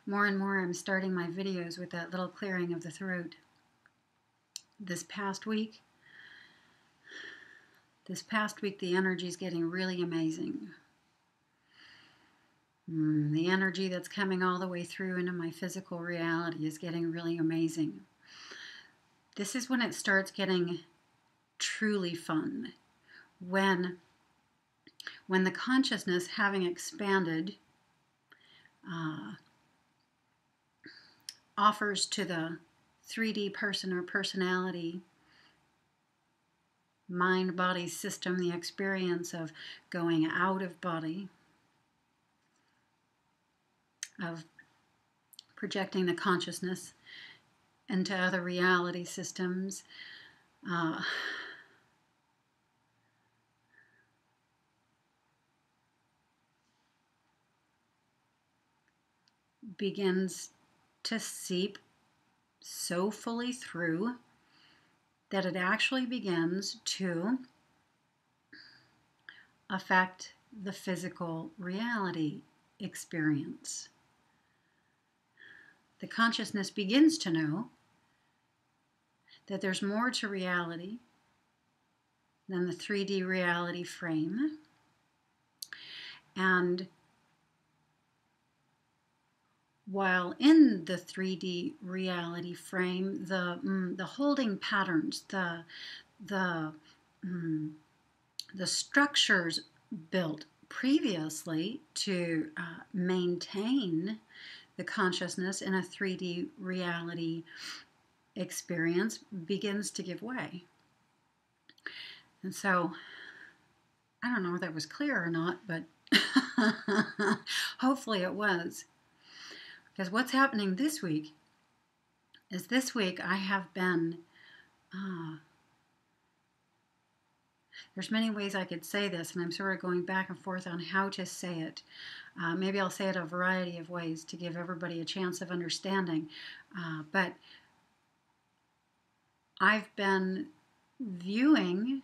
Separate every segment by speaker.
Speaker 1: More and more I'm starting my videos with that little clearing of the throat. This past week the energy is getting really amazing. The energy that's coming all the way through into my physical reality is getting really amazing. This is when it starts getting truly fun. When the consciousness, having expanded, offers to the 3D person or personality, mind-body system, the experience of going out of body, of projecting the consciousness into other reality systems, begins to seep so fully through that it actually begins to affect the physical reality experience. The consciousness begins to know that there's more to reality than the 3D reality frame, and while in the 3D reality frame, the holding patterns, the structures built previously to maintain the consciousness in a 3D reality experience begins to give way. And so, I don't know if that was clear or not, but hopefully it was. Because what's happening this week is I have been, there's many ways I could say this, and I'm sort of going back and forth on how to say it. Maybe I'll say it a variety of ways to give everybody a chance of understanding. But I've been viewing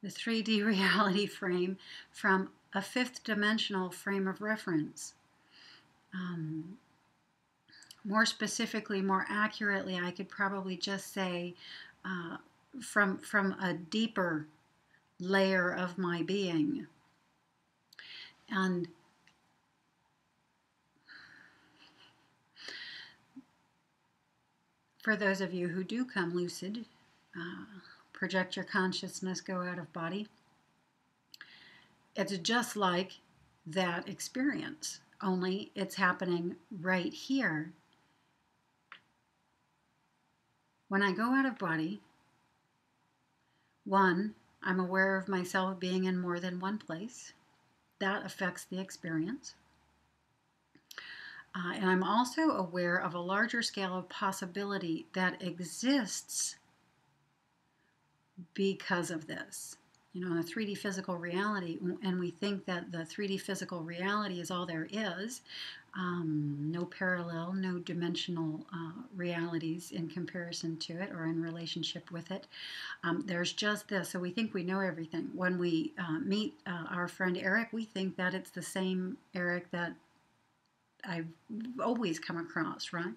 Speaker 1: the 3D reality frame from a fifth dimensional frame of reference. More specifically, more accurately, I could probably just say from a deeper layer of my being. And for those of you who do come lucid, project your consciousness, go out of body, it's just like that experience, only it's happening right here. When I go out of body, one, I'm aware of myself being in more than one place. That affects the experience. And I'm also aware of a larger scale of possibility that exists because of this. You know, in a 3D physical reality, and we think that the 3D physical reality is all there is, no parallel, no dimensional realities in comparison to it or in relationship with it. There's just this, so we think we know everything. When we meet our friend Eric, we think that it's the same Eric that I've always come across, right?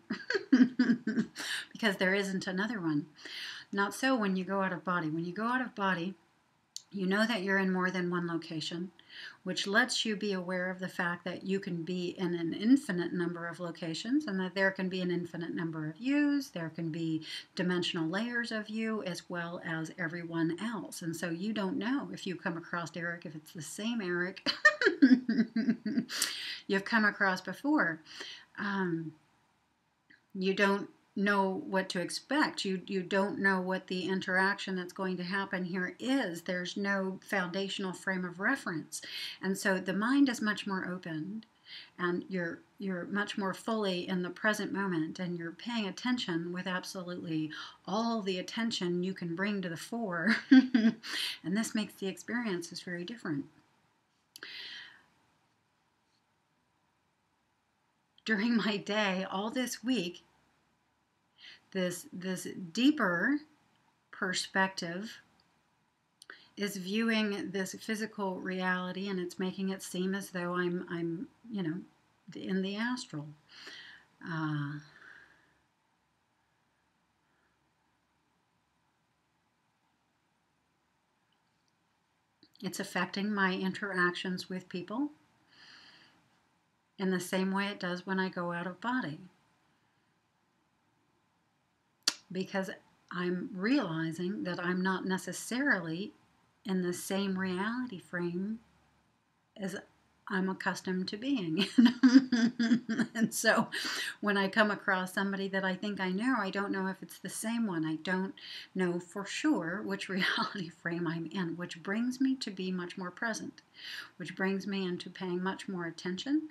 Speaker 1: Because there isn't another one. Not so when you go out of body. When you go out of body, you know that you're in more than one location, which lets you be aware of the fact that you can be in an infinite number of locations and that there can be an infinite number of yous, there can be dimensional layers of you as well as everyone else. And so you don't know if you come across Eric, if it's the same Eric you've come across before. You don't know what to expect. You don't know what the interaction that's going to happen here is. There's no foundational frame of reference. And so the mind is much more open, and you're much more fully in the present moment, and you're paying attention with absolutely all the attention you can bring to the fore. And this makes the experiences very different. During my day, all this week, This deeper perspective is viewing this physical reality, and it's making it seem as though I'm in the astral. It's affecting my interactions with people in the same way it does when I go out of body. Because I'm realizing that I'm not necessarily in the same reality frame as I'm accustomed to being. And so when I come across somebody that I think I know, I don't know if it's the same one. I don't know for sure which reality frame I'm in, which brings me to be much more present, which brings me into paying much more attention,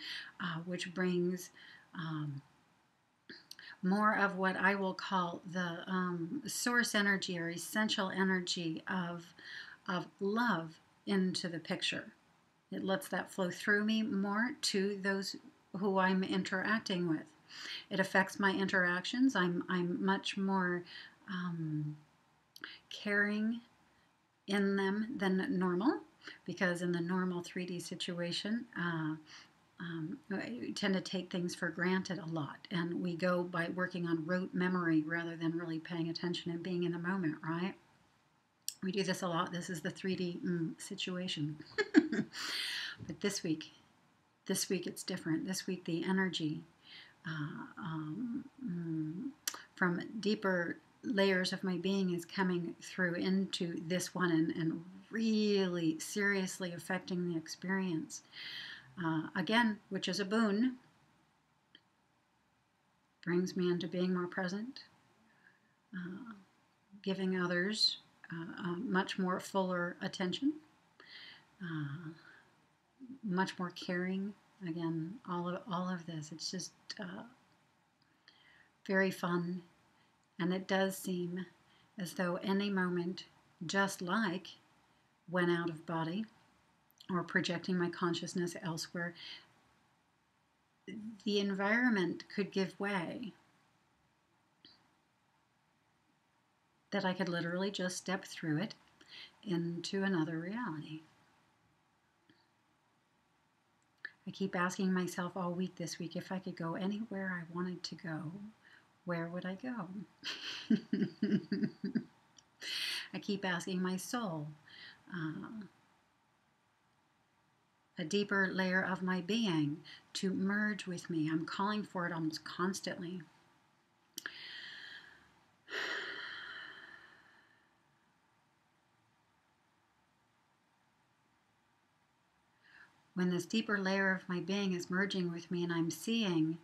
Speaker 1: which brings more of what I will call the source energy or essential energy of love into the picture. It lets that flow through me more to those who I'm interacting with. It affects my interactions. I'm much more caring in them than normal, because in the normal 3D situation, we tend to take things for granted a lot, and we go by working on rote memory rather than really paying attention and being in the moment, right? We do this a lot. This is the 3D situation. But this week it's different. This week the energy from deeper layers of my being is coming through into this one, and really seriously affecting the experience. Again, which is a boon, brings me into being more present, giving others much more fuller attention, much more caring. Again, all of this, it's just very fun, and it does seem as though any moment, just like when out of body or projecting my consciousness elsewhere, the environment could give way, that I could literally just step through it into another reality. I keep asking myself all week this week, if I could go anywhere I wanted to go, where would I go? I keep asking my soul, a deeper layer of my being, to merge with me. I'm calling for it almost constantly. When this deeper layer of my being is merging with me and I'm seeing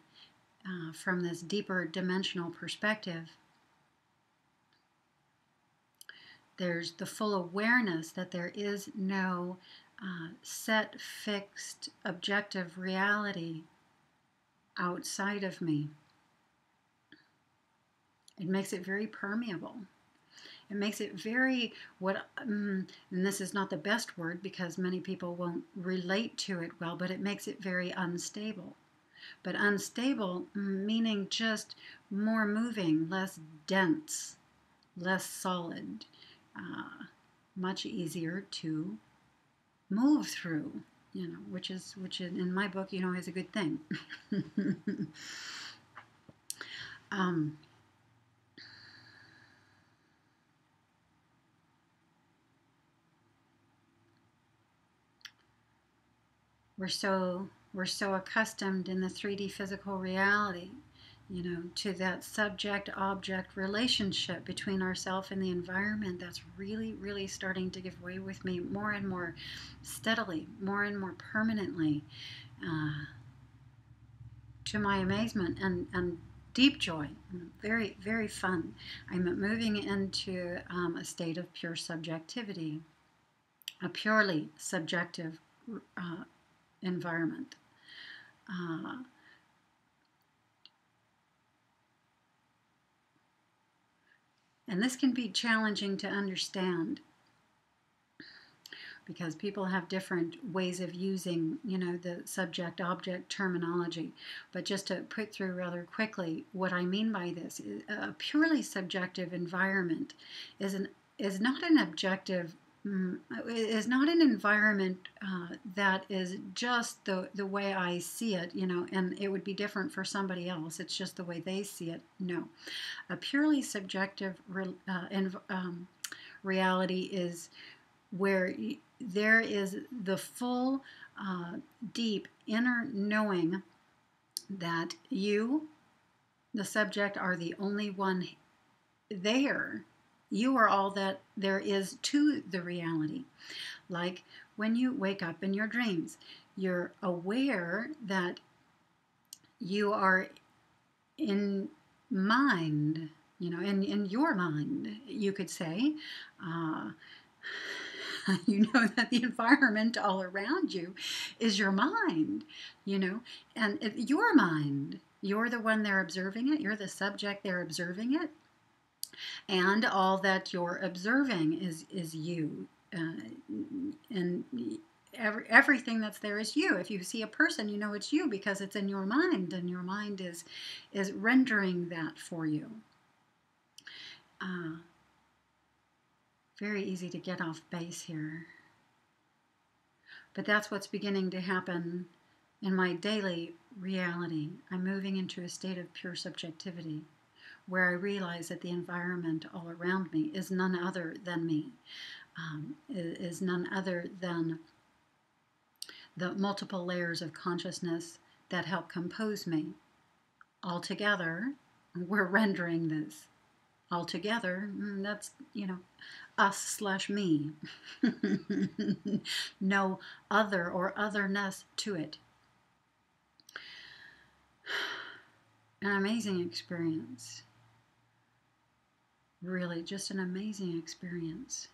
Speaker 1: from this deeper dimensional perspective, there's the full awareness that there is no set, fixed, objective reality outside of me. It makes it very permeable. It makes it very, and this is not the best word because many people won't relate to it well, but it makes it very unstable. But unstable meaning just more moving, less dense, less solid, much easier to move through, which in my book, is a good thing. We're so accustomed in the 3D physical reality, to that subject-object relationship between ourselves and the environment that's really, really starting to give way with me more and more steadily, more and more permanently, to my amazement and deep joy. Very, very fun. I'm moving into a state of pure subjectivity, a purely subjective environment. And this can be challenging to understand. because people have different ways of using, the subject-object terminology. But just to put through rather quickly, what I mean by this is a purely subjective environment is not an objective is not an environment that is just the way I see it, and it would be different for somebody else. It's just the way they see it. No. A purely subjective reality is where there is the full, deep inner knowing that you, the subject, are the only one there. You are all that there is to the reality. Like when you wake up in your dreams, you're aware that you are in mind, in your mind, you could say. You know that the environment all around you is your mind, and your mind. You're the one there observing it. You're the subject there observing it. And all that you're observing is you. And everything that's there is you. If you see a person, you know it's you because it's in your mind, and your mind is rendering that for you. Very easy to get off base here. But that's what's beginning to happen in my daily reality. I'm moving into a state of pure subjectivity, where I realize that the environment all around me is none other than me, is none other than the multiple layers of consciousness that help compose me. Altogether, we're rendering this. Altogether, that's, us/me. No other or otherness to it. An amazing experience. Really, just an amazing experience.